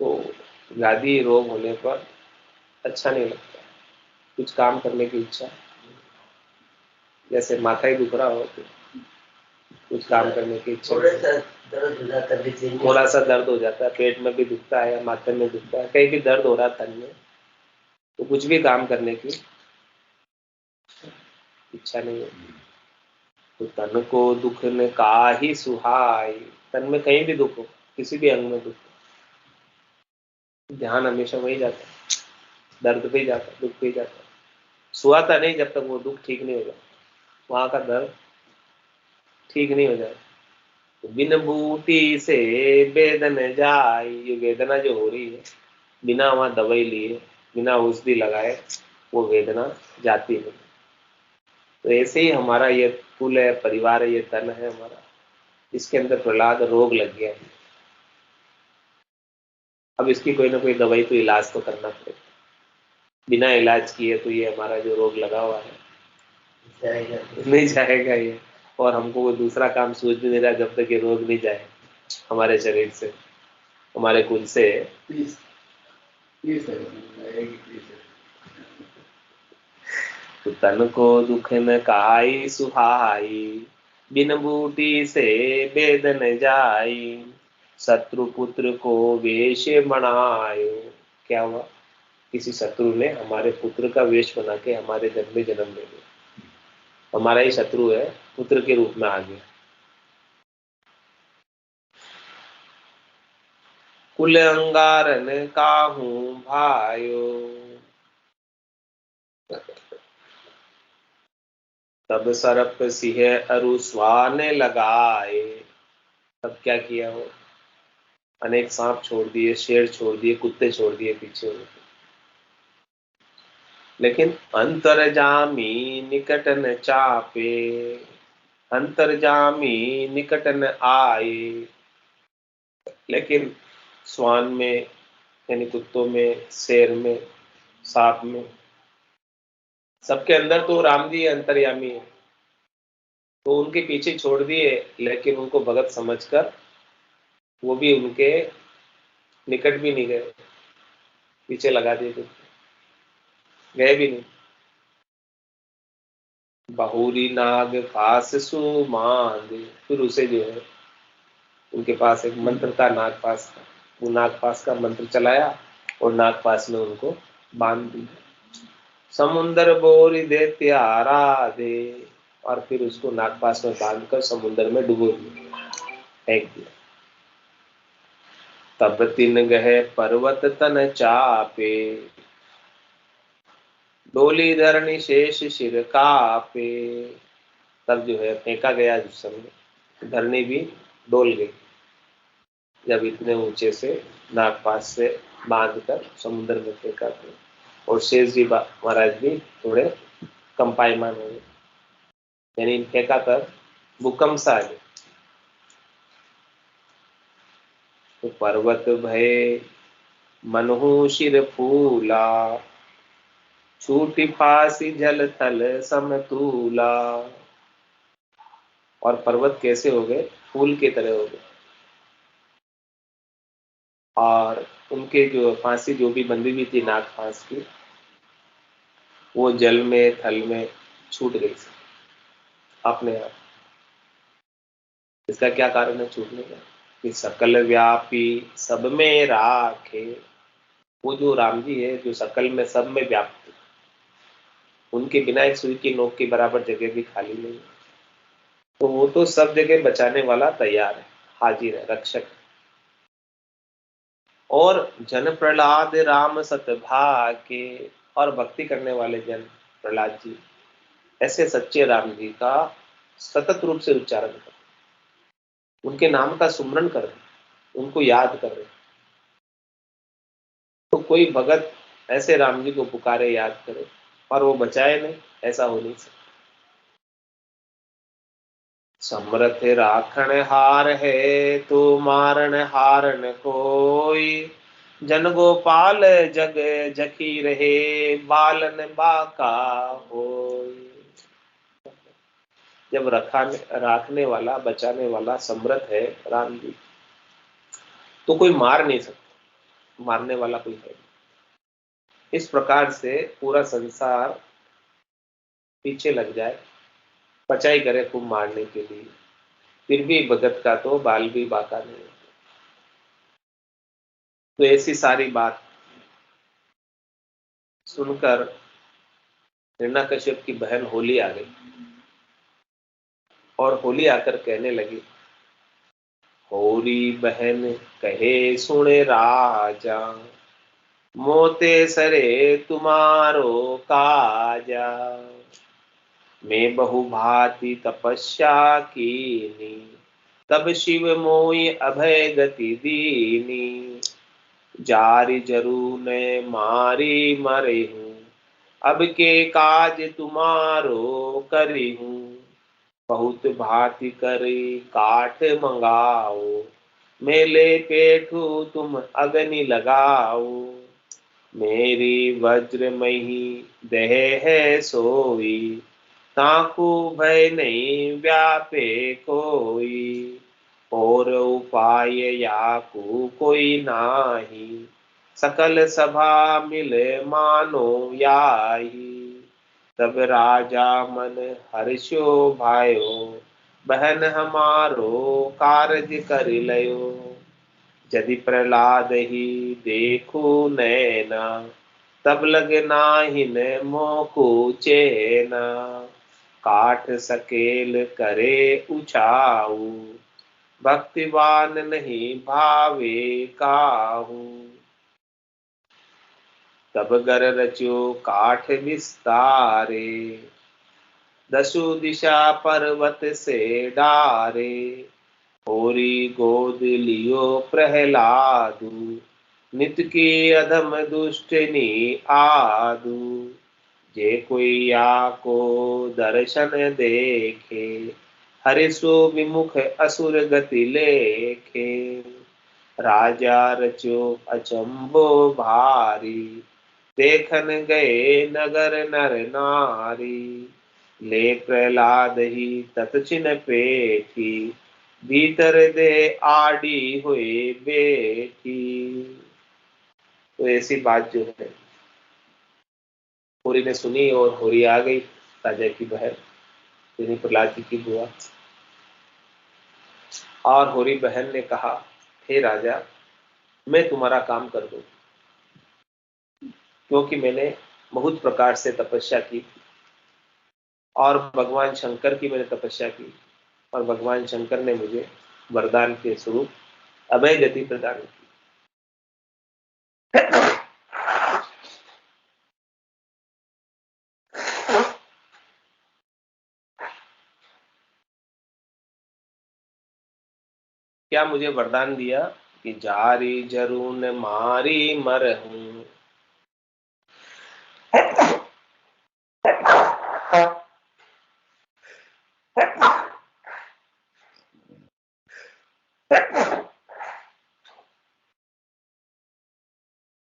तो व्याधि रोग होने पर अच्छा नहीं लगता, कुछ काम करने की इच्छा, जैसे माथा ही दुख रहा हो तो कुछ काम करने की इच्छा, थोड़ा सा दर्द हो जाता है, पेट में भी दुखता है, माथे में दुखता है, कहीं भी दर्द हो रहा है तन में, तो कुछ भी काम करने की इच्छा नहीं होती। तो तन को दुख ने काहि सुहाई, तन में कहीं भी दुख हो, किसी भी अंग में दुख हो, ध्यान हमेशा वही जाता है, दर्द पे जाता है, दुख पे जाता है, सुहाता नहीं जब तक वो दुख ठीक नहीं हो जाता, वहां का दर्द ठीक नहीं हो जाता। तो बिन बूटी से वेदन जाए, ये वेदना जो हो रही है बिना वहां दवाई लिए, बिना औषधि लगाए वो वेदना जाती नहीं। तो ऐसे ही हमारा ये कुल है, परिवार है, ये तन है हमारा, इसके अंदर प्रहलाद रोग लग गया है। अब इसकी कोई ना कोई दवाई तो इलाज तो करना पड़ेगा, बिना इलाज किए तो ये हमारा जो रोग लगा हुआ है नहीं जाएगा ये, और हमको वो दूसरा काम सूझ भी नहीं रहा जब तक ये रोग नहीं जाए हमारे शरीर से, हमारे कुल से। तो तन को दुख न काई सुहाई, बिन बूटी से वेदन जाई। शत्रु पुत्र को वेश बनायो, क्या हुआ, किसी शत्रु ने हमारे पुत्र का वेश बना के हमारे जन्म में जन्म ले लिया, हमारा ही शत्रु है, पुत्र के रूप में आ गया। कुल अंगारन काहू भायो, तब सरप सिंह अरु स्वान लगाए। तब क्या किया वो, अनेक सांप छोड़ दिए, शेर छोड़ दिए, कुत्ते छोड़ दिए पीछे, लेकिन अंतरजामी निकट न चापे, अंतरजामी निकट न आए। लेकिन स्वान में यानी कुत्तों में, शेर में, सांप में, सबके अंदर तो राम जी अंतर्यामी है, तो उनके पीछे छोड़ दिए, लेकिन उनको भगत समझकर वो भी उनके निकट भी नहीं गए, पीछे लगा दिए, गए भी नहीं। बहुरी नाग फास सुमांद, फिर उसे जो है उनके पास एक मंत्र था नागपास का, वो नागपास का मंत्र चलाया और नागपास में उनको बांध दिया। समुंदर बोरी दे त्यारा दे, और फिर उसको नागपास में बांधकर समुद्र में डुबो दिया, फेंक दिया। तब तिन गहे पर्वत तन चापे, डोली धरणी शेष शिर कापे। तब जो है फेंका गया उस समय, धरणी भी डोल गई जब इतने ऊंचे से नागपास से बांधकर समुद्र में फेंका था, और शेष जी महाराज भी थोड़े कंपायमान हो गए, यानी फेंका तब भूकंप सा आ गया। तो पर्वत भय मनहु शिर फूला, छूटी फांसी जल थल समतूला। और पर्वत कैसे हो गए, फूल की तरह हो गए, और उनके जो फांसी जो भी बंधी हुई थी नाग फांस की, वो जल में थल में छूट गई अपने आप। इसका क्या कारण है छूटने का? कि सकल व्यापी सब में राखे। वो जो राम जी है जो सकल में सब में व्याप्त है, उनके बिना एक सुई की नोक के बराबर जगह भी खाली नहीं है। तो वो तो सब जगह बचाने वाला तैयार है, हाजिर है, रक्षक। और जन प्रहलाद राम सतभाके, और भक्ति करने वाले जन प्रहलाद जी ऐसे सच्चे राम जी का सतत रूप से उच्चारण कर, उनके नाम का सुमरन कर रहे, उनको याद कर रहे। तो कोई भगत ऐसे राम जी को पुकारे, याद करे और वो बचाए नहीं, ऐसा हो नहीं सकता। समर्थ राखण हार है तो मारण हारन कोई, जन गोपाल जग जखी रहे बालन बाका होय। जब राखने वाला बचाने वाला समर्थ है राम जी, तो कोई मार नहीं सकता, मारने वाला कोई है नहीं। इस प्रकार से पूरा संसार पीछे लग जाए, पचाई करे खूब मारने के लिए, फिर भी भगत का तो बाल भी बाका नहीं। तो ऐसी सारी बात सुनकर हिरण्यकश्यप की बहन होली आ गई और होली आकर कहने लगी, होरी बहन कहे सुने राजा, मोते सरे तुम्हारो काजा, मैं बहु भांति तपस्या कीनी, तब शिव मोई अभय गति दीनी, जारी जरू ने मारी मरे हूँ, अब के काज तुम्हारो करी हूँ, बहुत भांति करी काठ मंगाओ, मेले पेठू तुम अग्नि लगाओ, मेरी वज्रमही देह है सोई, ताकू भय नहीं व्यापे कोई, और उपाय याकू कोई नाही, सकल सभा मिले मानो याही, तब राजा मन हर्षो भायो, बहन हमारो कारज कर लयो, यदि प्रहलाद ही देखू नैना, तब लगे नाहिन मोकू चेना, काठ सकेल करे उछाऊ, भक्तिवान नहीं भावे काहू, तब गर रचो काठ विस्तारे, दसु दिशा पर्वत से डारे, होरी गोद लियो प्रहलादु, नित की अधम दुष्टनी आदु, जे कोई को दर्शन देखे, हरिषु विमुख असुर गति लेखे, राजा रचो अचंबो भारी, देखन गए नगर नर नारी, ले प्रहलाद ही तत्चिन पेठी, भीतर दे आड़ी हुए बेटी। तो ऐसी बात जो है होरी ने सुनी और होरी आ गई, राजा की बहन यानी प्रहलाद जी की बुआ। और होरी बहन ने कहा, हे राजा, मैं तुम्हारा काम कर दूं, क्योंकि मैंने बहुत प्रकार से तपस्या की और भगवान शंकर की मैंने तपस्या की, और भगवान शंकर ने मुझे वरदान के स्वरूप अभय गति प्रदान की। क्या मुझे वरदान दिया कि जारी जरून मारी मरहूं,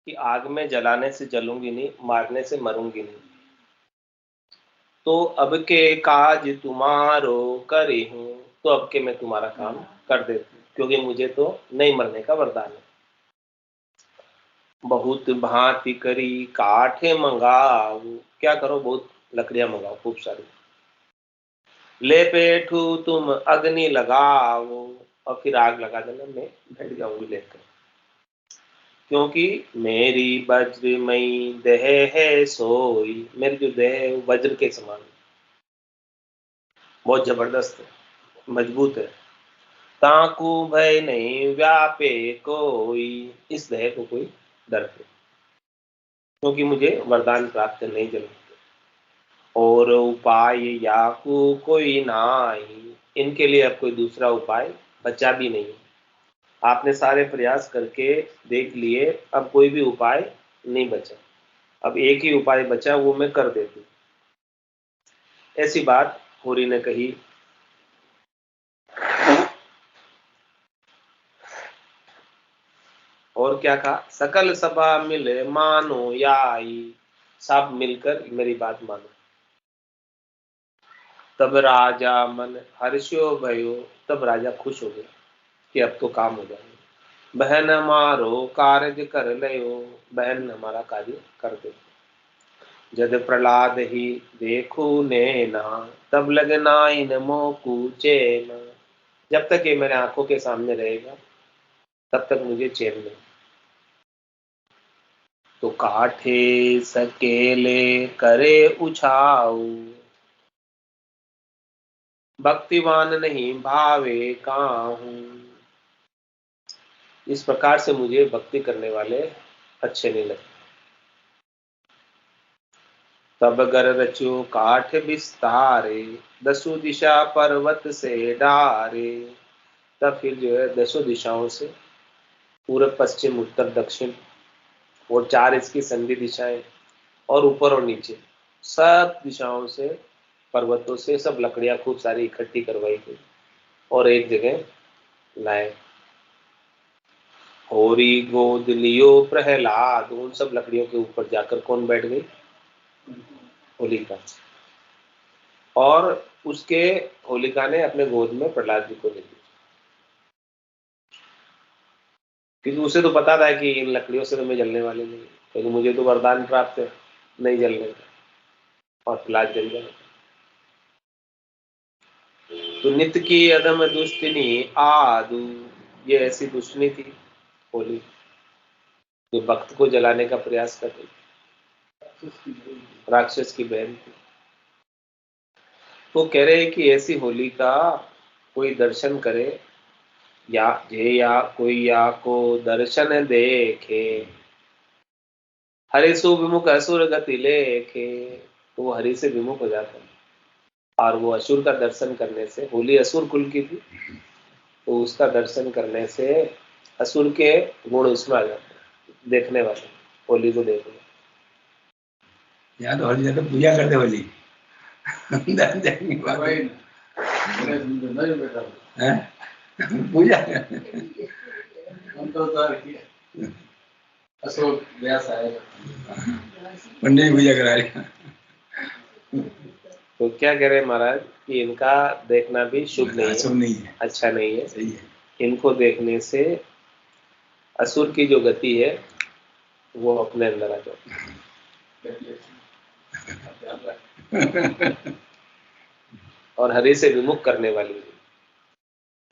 कि आग में जलाने से जलूंगी नहीं, मारने से मरूंगी नहीं। तो अब के काज तुम्हारो करी हूं, तो अब के मैं तुम्हारा काम कर देती हूँ, क्योंकि मुझे तो नहीं मरने का वरदान है। बहुत भांति करी काठे मंगाओ, क्या करो, बहुत लकड़ियां मंगाओ खूब सारी, ले पेठू तुम अग्नि लगाओ, और फिर आग लगा देना, मैं बैठ जाऊंगी लेकर। क्योंकि मेरी वज्रमयी देह है सोई, मेरी जो देह है वो वज्र के समान बहुत जबरदस्त है, मजबूत है। ताकू भय नहीं व्यापे कोई, इस देह को कोई डर नहीं, क्योंकि मुझे वरदान प्राप्त नहीं जल्दी। और उपाय याकू कोई नाही, इनके लिए अब कोई दूसरा उपाय बचा भी नहीं। आपने सारे प्रयास करके देख लिए, अब कोई भी उपाय नहीं बचा, अब एक ही उपाय बचा, वो मैं कर देती हूँ। ऐसी बात होरी ने कही। और क्या कहा, सकल सभा मिले मानो याई, सब मिलकर मेरी बात मानो। तब राजा मन हर्षो भयो, तब राजा खुश हो गया कि अब तो काम हो जाएगा। बहन हमारो कार्य कर लयो, बहन हमारा कार्य कर दे। जद प्रहलाद ही देखो नैना, तब लगना इन मोकू चैना, जब तक ये मेरे आंखों के सामने रहेगा तब तक मुझे चैन नहीं। तो काठे सकेले करे उछाऊ, भक्तिवान नहीं भावे काहू, इस प्रकार से मुझे भक्ति करने वाले अच्छे नहीं लगते। तब गर रचो काठ विस्तारे, दसों दिशा पर्वत से डारे, तब फिर जो है दसों दिशाओं से, पूर्व पश्चिम उत्तर दक्षिण और 4 इसकी संधि दिशाएं, और ऊपर और नीचे सब दिशाओं से, पर्वतों से सब लकड़ियां खूब सारी इकट्ठी करवाई गई और एक जगह लाए। होरी गोद लियो प्रहलाद, उन सब लकड़ियों के ऊपर जाकर कौन बैठ गई, होलिका। और उसके होलिका ने अपने गोद में प्रहलाद जी को ले लिया, क्योंकि उसे तो पता था कि इन लकड़ियों से तो मैं जलने वाली नहीं, क्योंकि मुझे तो वरदान प्राप्त है नहीं जलने का, और प्रहलाद जल जाए। तो नित्य की अधम दुष्टिनी आदु, ये ऐसी दुष्टनी थी होली, जो भक्त को जलाने का प्रयास कर रही, राक्षस की बहन थी। तो कह रहे हैं कि ऐसी होली का कोई दर्शन करे, या कोई या को दर्शन देखे, हरि सु विमुख असुर गति लेखे, तो वो हरि से विमुख हो जाता है। और वो असुर का दर्शन करने से, होली असुर कुल की थी, तो उसका दर्शन करने से असुर के गुण उसमें आ जाते हैं, देखने वाले होली को देखने। यहाँ तो हर जगह पूजा करते होली पूजा अशोक व्यास आएगा, पंडित पूजा करा रहे। तो क्या कह रहे महाराज कि इनका देखना भी शुभ नहीं है, अच्छा नहीं है। सही है। इनको देखने से असुर की जो गति है वो अपने अंदर आ जाती, और हरि से विमुख करने वाली है,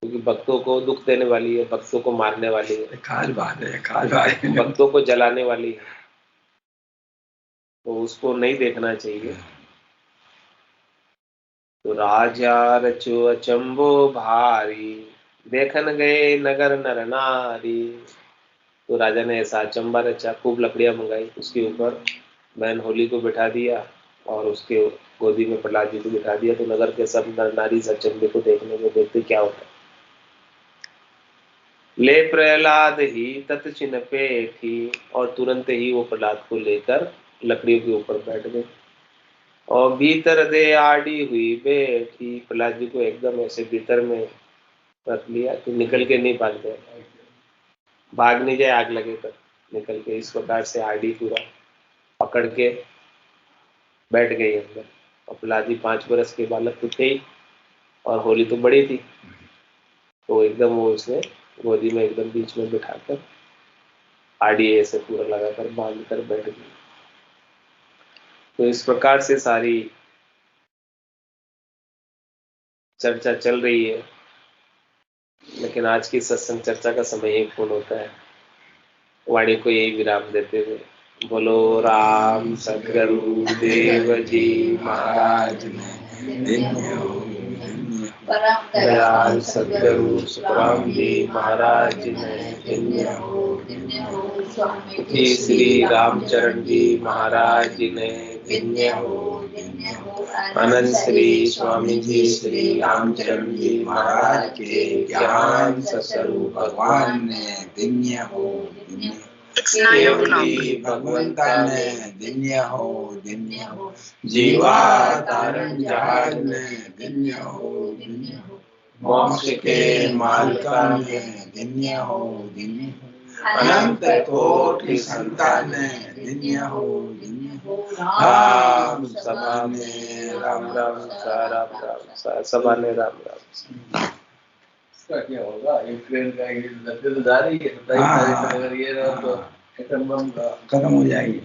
क्योंकि भक्तों को दुख देने वाली है, भक्तों को मारने वाली है, खास बात है, भक्तों को जलाने वाली है, तो उसको नहीं देखना चाहिए। तो राजा रचो अचंबो भारी, देखन गए नगर नर नारी, तो राजा ने ऐसा अचंबा रचा, खूब लकड़ियां मंगाई, उसके ऊपर बहन होली को बिठा दिया और उसके गोदी में प्रहलाद जी को बिठा दिया। तो नगर के सब नर नारी इस अचंबे को देखने को देखते क्या होता है। ले प्रहलाद ही तत्चिन पे थी, और तुरंत ही वो प्रहलाद को लेकर लकड़ियों के ऊपर बैठ गए, और भीतर दे आड़ी हुई बैठी, प्रहलाद जी को एकदम ऐसे भीतर में रख लिया कि निकल के नहीं भाग जाए, भाग नहीं जाए आग लगे तक निकल के। इस प्रकार से आड़ी पूरा पकड़ के बैठ गई अंदर। और प्रहलाद जी 5 बरस के बालक तो थे ही, और होली तो बड़ी थी, तो एकदम वो उसने गोदी में एकदम बीच में बिठाकर आड़ी ऐसे पूरा लगाकर बांध कर बैठ गई। तो इस प्रकार से सारी चर्चा चल रही है, लेकिन आज की सत्संग चर्चा का समय ही पूर्ण होता है। वाणी को यही विराम देते हुए बोलो राम सद्गुरु देव जी महाराज दयाल सद्गुरु सुखराम जी महाराज ने श्री रामचरण जी महाराज ने अनंत श्री स्वामी जी श्री रामचरण जी महाराज के ज्ञान स्वरूप भगवान ने धन्य हो भगवंता ने धन्य हो जीवा तारण जहाज ने धन्य हो मोक्ष के मालिका ने धन्य हो अनंत कोटि संतान ने धन्य हो राम सभा में राम राम सा सभा ने राम राम। इसका क्या होगा? यूक्रेन का ये लड़के तो जा रही है, 27 तारीख तक अगर ये रहा तो खत्म हो जाएगी।